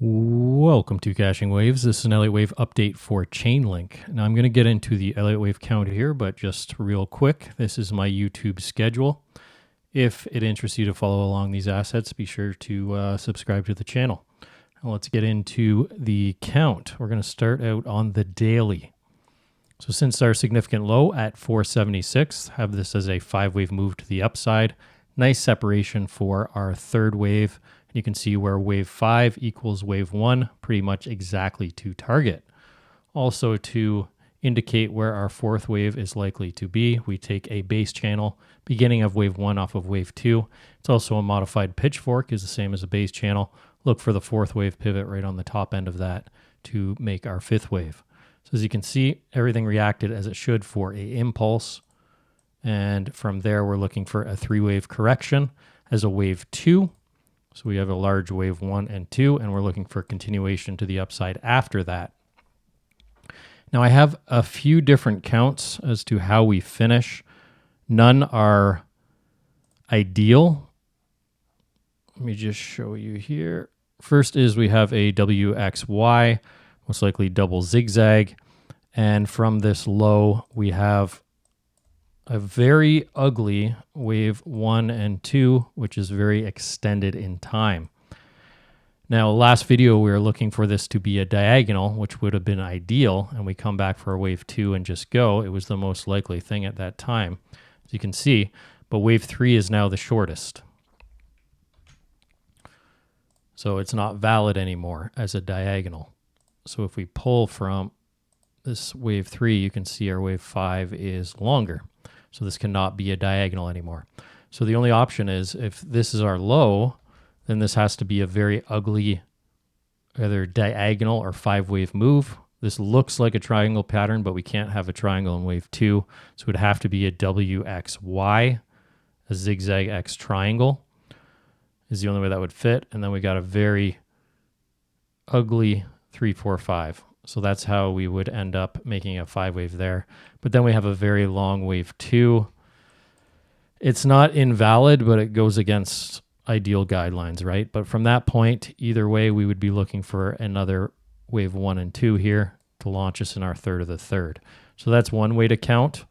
Welcome to Caching Waves. This is an Elliott Wave update for CHAINLINK. Now I'm going to get into the Elliott Wave count here, but just real quick, this is my YouTube schedule. If it interests you to follow along these assets, be sure to subscribe to the channel. Now let's get into the count. We're going to start out on the daily. So since our significant low at 476, have this as a 5-wave move to the upside. Nice separation for our third wave. You can see where wave 5 equals wave 1, pretty much exactly to target. Also, to indicate where our fourth wave is likely to be, we take a base channel beginning of wave 1 off of wave 2. It's also a modified pitchfork, is the same as a base channel. Look for the fourth wave pivot right on the top end of that to make our fifth wave. So as you can see, everything reacted as it should for a impulse. And from there, we're looking for a 3-wave correction as a wave 2. So we have a large wave 1 and 2, and we're looking for continuation to the upside after that. Now I have a few different counts as to how we finish. None are ideal. Let me just show you here. First is we have a WXY, most likely double zigzag. And from this low, we have a very ugly wave 1 and 2, which is very extended in time. Now, last video, we were looking for this to be a diagonal, which would have been ideal, and we come back for a wave 2 and just go. It was the most likely thing at that time, as you can see, but wave 3 is now the shortest. So it's not valid anymore as a diagonal. So if we pull from this wave 3, you can see our wave 5 is longer. So this cannot be a diagonal anymore. So the only option is if this is our low, then this has to be a very ugly either diagonal or 5-wave move. This looks like a triangle pattern, but we can't have a triangle in wave 2. So it would have to be a WXY, a zigzag X triangle is the only way that would fit. And then we got a very ugly 3, 4, 5. So that's how we would end up making a 5-wave there. But then we have a very long wave 2. It's not invalid, but it goes against ideal guidelines, right? But from that point, either way, we would be looking for another wave 1 and 2 here to launch us in our third of the third. So that's one way to count.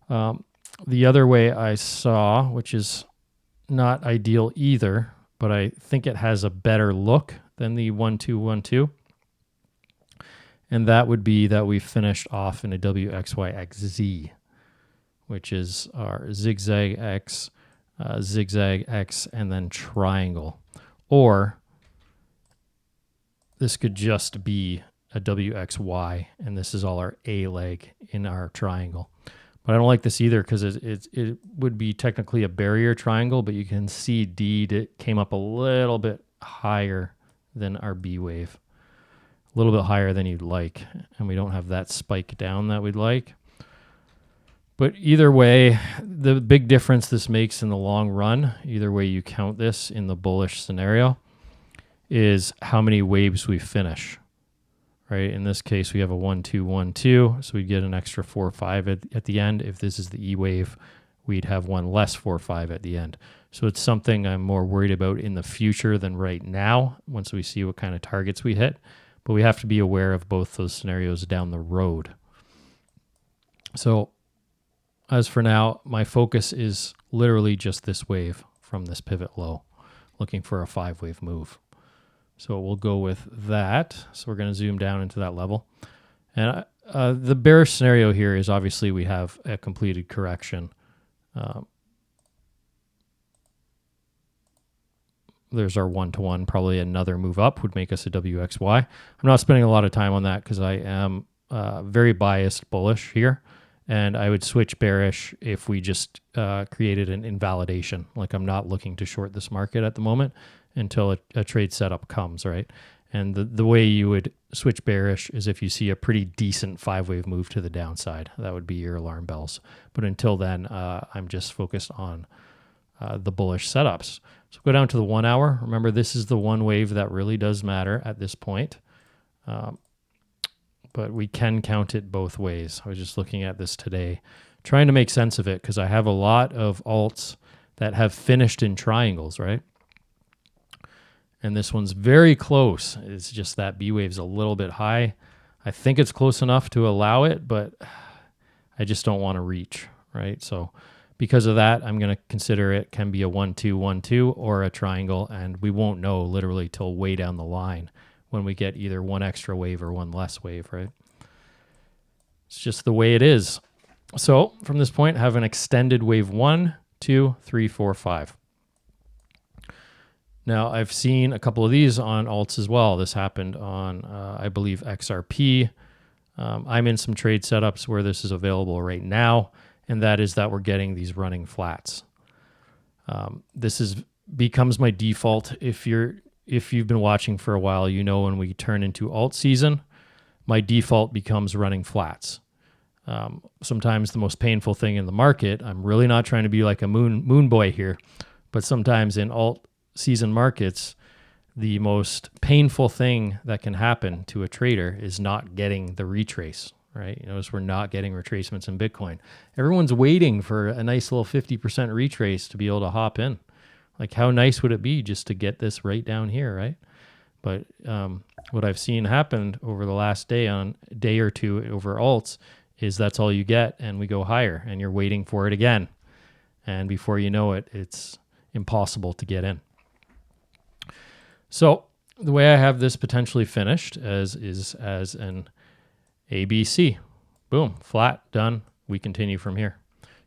The other way I saw, which is not ideal either, but I think it has a better look than the 1, 2, 1, 2. And that would be that we finished off in a WXYXZ, which is our zigzag X, and then triangle. Or this could just be a WXY, and this is all our A leg in our triangle. But I don't like this either because it would be technically a barrier triangle, but you can see it came up a little bit higher than our B wave. A little bit higher than you'd like, and we don't have that spike down that we'd like. But either way, the big difference this makes in the long run, either way you count this in the bullish scenario, is how many waves we finish, right? In this case, we have a 1, 2, 1, 2, so we get an extra 4, 5 at the end. If this is the E wave, we'd have one less 4, 5 at the end. So it's something I'm more worried about in the future than right now, once we see what kind of targets we hit. But we have to be aware of both those scenarios down the road. So as for now, my focus is literally just this wave from this pivot low, looking for a 5-wave move. So we'll go with that. So we're going to zoom down into that level. And the bearish scenario here is obviously we have a completed correction. There's our 1-to-1, probably another move up would make us a WXY. I'm not spending a lot of time on that because I am very biased bullish here. And I would switch bearish if we just created an invalidation. Like I'm not looking to short this market at the moment until a trade setup comes, right? And the way you would switch bearish is if you see a pretty decent 5-wave move to the downside. That would be your alarm bells. But until then, I'm just focused on the bullish setups. So go down to the 1 hour. Remember, this is the one wave that really does matter at this point. But we can count it both ways. I was just looking at this today, trying to make sense of it because I have a lot of alts that have finished in triangles, right? And this one's very close. It's just that B wave's a little bit high. I think it's close enough to allow it, but I just don't want to reach, right? So because of that, I'm going to consider it can be a 1-2, 1-2 or a triangle, and we won't know literally till way down the line when we get either one extra wave or one less wave, right? It's just the way it is. So from this point, have an extended wave 1, 2, 3, 4, 5. Now, I've seen a couple of these on alts as well. This happened on, I believe, XRP. I'm in some trade setups where this is available right now, and that is that we're getting these running flats. Becomes my default. If you've been watching for a while, you know when we turn into alt season, my default becomes running flats. Sometimes the most painful thing in the market, I'm really not trying to be like a moon boy here, but sometimes in alt season markets, the most painful thing that can happen to a trader is not getting the retrace, right? You notice we're not getting retracements in Bitcoin. Everyone's waiting for a nice little 50% retrace to be able to hop in. Like, how nice would it be just to get this right down here, right? But what I've seen happen over the last day or two over alts is that's all you get, and we go higher, and you're waiting for it again. And before you know it, it's impossible to get in. So the way I have this potentially finished is as an ABC. Boom, flat, done. We continue from here.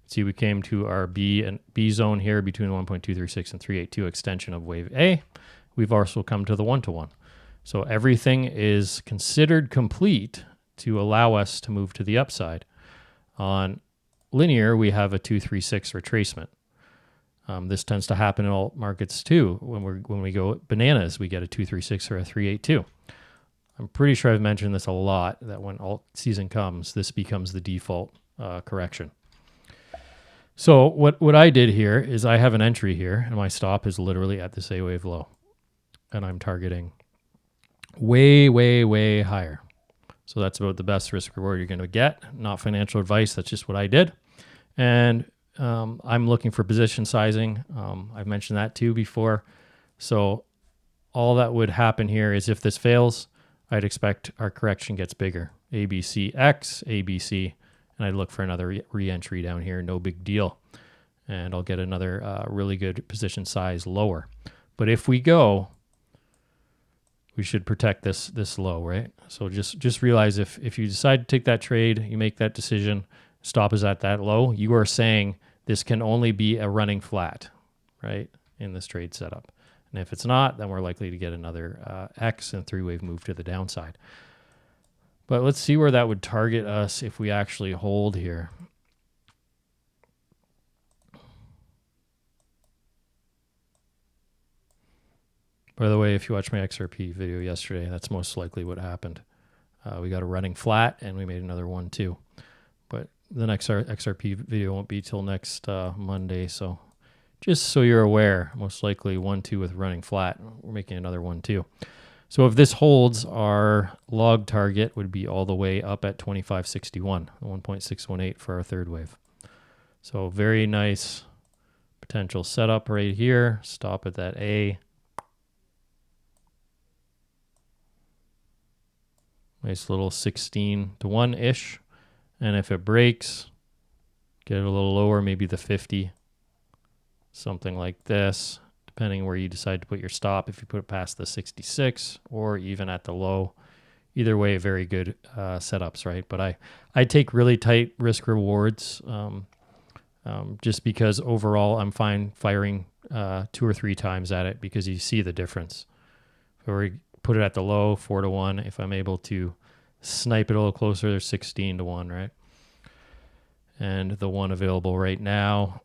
See, we came to our B zone here between 1.236 and 382 extension of wave A. We've also come to the 1-to-1. So everything is considered complete to allow us to move to the upside. On linear, we have a 236 retracement. This tends to happen in all markets too. When we go bananas, we get a 236 or a 382. I'm pretty sure I've mentioned this a lot, that when alt season comes, this becomes the default correction. So what I did here is I have an entry here, and my stop is literally at this A wave low, and I'm targeting way, way, way higher. So that's about the best risk reward you're going to get. Not financial advice. That's just what I did. And I'm looking for position sizing. I've mentioned that too before. So all that would happen here is if this fails, I'd expect our correction gets bigger. ABC, X, ABC, and I'd look for another re-entry down here. No big deal. And I'll get another really good position size lower. But if we go, we should protect this low, right? So just realize if you decide to take that trade, you make that decision, stop is at that low, you are saying this can only be a running flat, right, in this trade setup. And if it's not, then we're likely to get another X and three-wave move to the downside. But let's see where that would target us if we actually hold here. By the way, if you watched my XRP video yesterday, that's most likely what happened. We got a running flat, and we made another 1-2. But the next XRP video won't be till next Monday, so just so you're aware, most likely 1-2 with running flat. We're making another 1-2. So if this holds, our log target would be all the way up at 2561, 1.618 for our third wave. So very nice potential setup right here. Stop at that A. Nice little 16-to-1-ish. And if it breaks, get it a little lower, maybe the 50. Something like this, depending where you decide to put your stop. If you put it past the 66 or even at the low. Either way, very good setups, right? But I take really tight risk rewards just because overall I'm fine firing 2 or 3 times at it because you see the difference. Or put it at the low, 4-to-1. If I'm able to snipe it a little closer, there's 16-to-1, right? And the one available right now,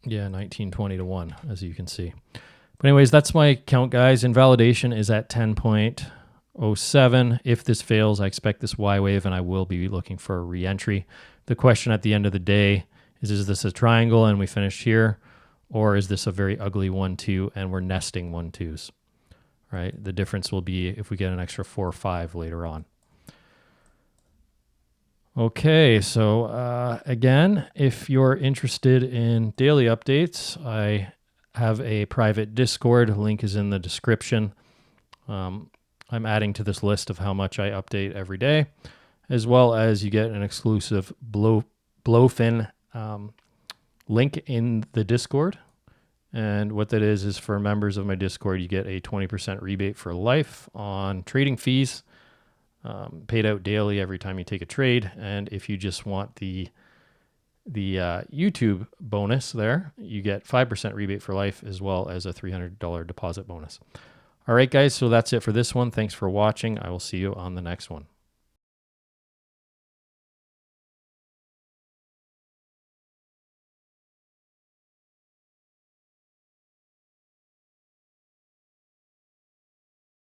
yeah, 19-20-1, as you can see. But anyways, that's my count, guys. Invalidation is at 10.07. If this fails, I expect this Y wave, and I will be looking for a re-entry. The question at the end of the day is this a triangle and we finish here? Or is this a very ugly 1-2 and we're nesting 1-2s, right? The difference will be if we get an extra 4 or 5 later on. Okay, so again, if you're interested in daily updates, I have a private Discord. Link is in the description. I'm adding to this list of how much I update every day, as well as you get an exclusive Blowfin link in the Discord. And what that is for members of my Discord, you get a 20% rebate for life on trading fees, paid out daily every time you take a trade. And if you just want the YouTube bonus there, you get 5% rebate for life, as well as a $300 deposit bonus. All right, guys, so that's it for this one. Thanks for watching. I will see you on the next one.